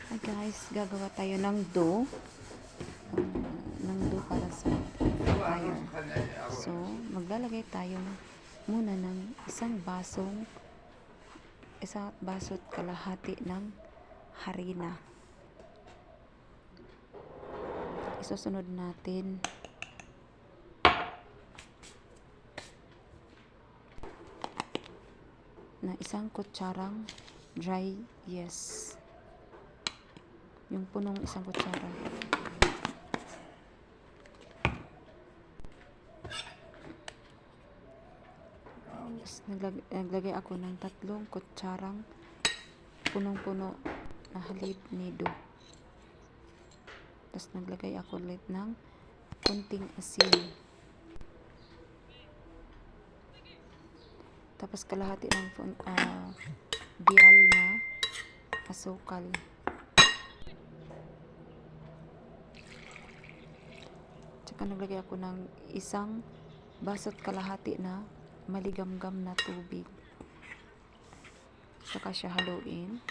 Hi guys, gagawa tayo ng dough. Para sa tayo. So, maglalagay tayo muna ng isang baso't kalahati ng harina. Isusunod natin na isang kutsarang dry yeast. Yung punong isang kutsara. Naglagay ako ng 3 kutsarang punong-puno na halid nido. Tapos naglagay ako ulit ng kunting asin. Tapos kalahati ng bial na asukal. Tsaka naglagay ako ng isang baso't kalahati na maligamgam na tubig. Saka siya haluin.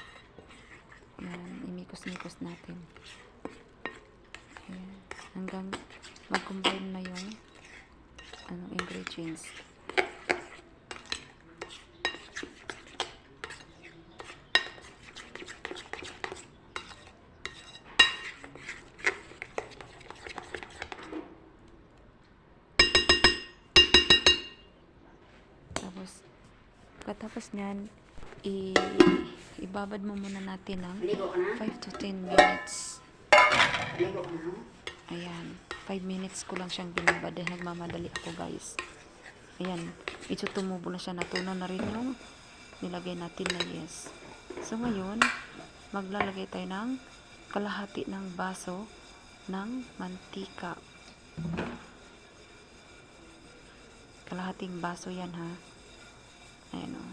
Yan, imikos-mikos natin. Ayan, hanggang mag-combine na yung ingredients. Pagkatapos niyan, ibabad mo muna natin ng 5 to 10 minutes. Ayan, 5 minutes ko lang siyang binabad dahil nagmamadali ako guys. Ayan, medyo tumubo na siya, natunaw na rin yung nilagay natin na yeast. So ngayon, maglalagay tayo ng kalahati ng baso ng mantika. Kalahating baso yan ha. Ayan o.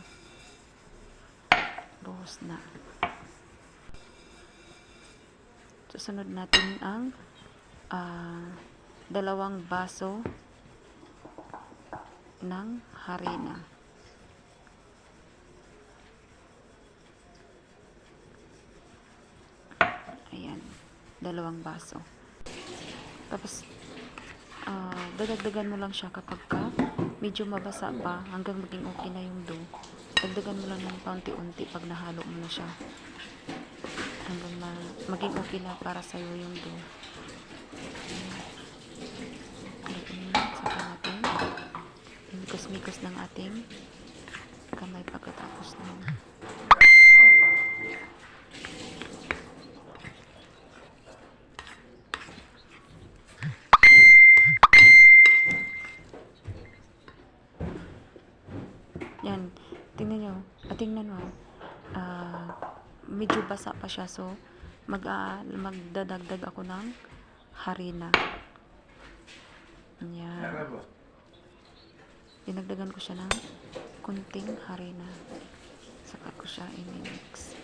Buhos na. Susunod natin ang 2 baso ng harina. Ayan. 2 baso. Tapos, dadagdagan mo lang siya kapag medyo mabasa pa hanggang maging okay na yung dough. Dagdagan mo lang ng paunti-unti pag nahalo mo na siya. Hanggang maging okay na para sa'yo yung dough. Saka natin imikos-mikos ng ating kamay pagkatapos na. Yan, tingnan mo. Medyo basa pa siya, so magdadagdag ako ng harina. Yan. Dinagdagan ko siya ng kunting harina. Saka ko siya i-mix.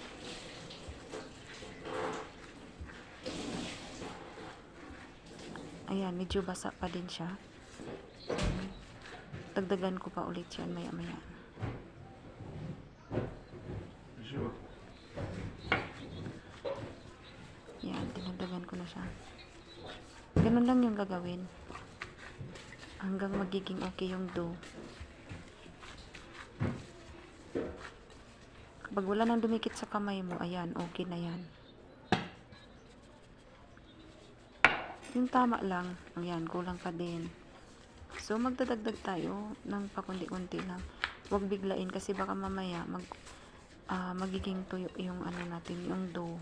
Ayan, medyo basa pa din siya. Dagdagan ko pa ulit yan maya-maya. Yan, dinagdagan ko na siya. Ganun lang yung gagawin. Hanggang magiging okay yung dough. Kapag wala nang dumikit sa kamay mo, ayan, okay na yan. Yung tama lang, ayan, kulang pa din. So, magdadagdag tayo ng pakunti-kunti lang. Huwag biglain kasi baka mamaya magiging tuyo yung natin, yung dough.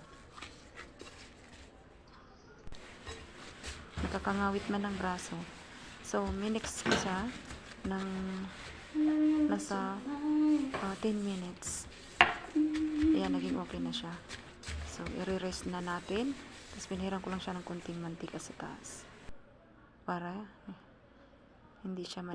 Nakakangawit man ng braso. So, minix ko siya ng nasa 10 minutes. Ayan, naging okay na siya. So, i-rest na natin. Tapos, pinihiran ko lang siya ng kunting mantika sa taas. Para hindi siya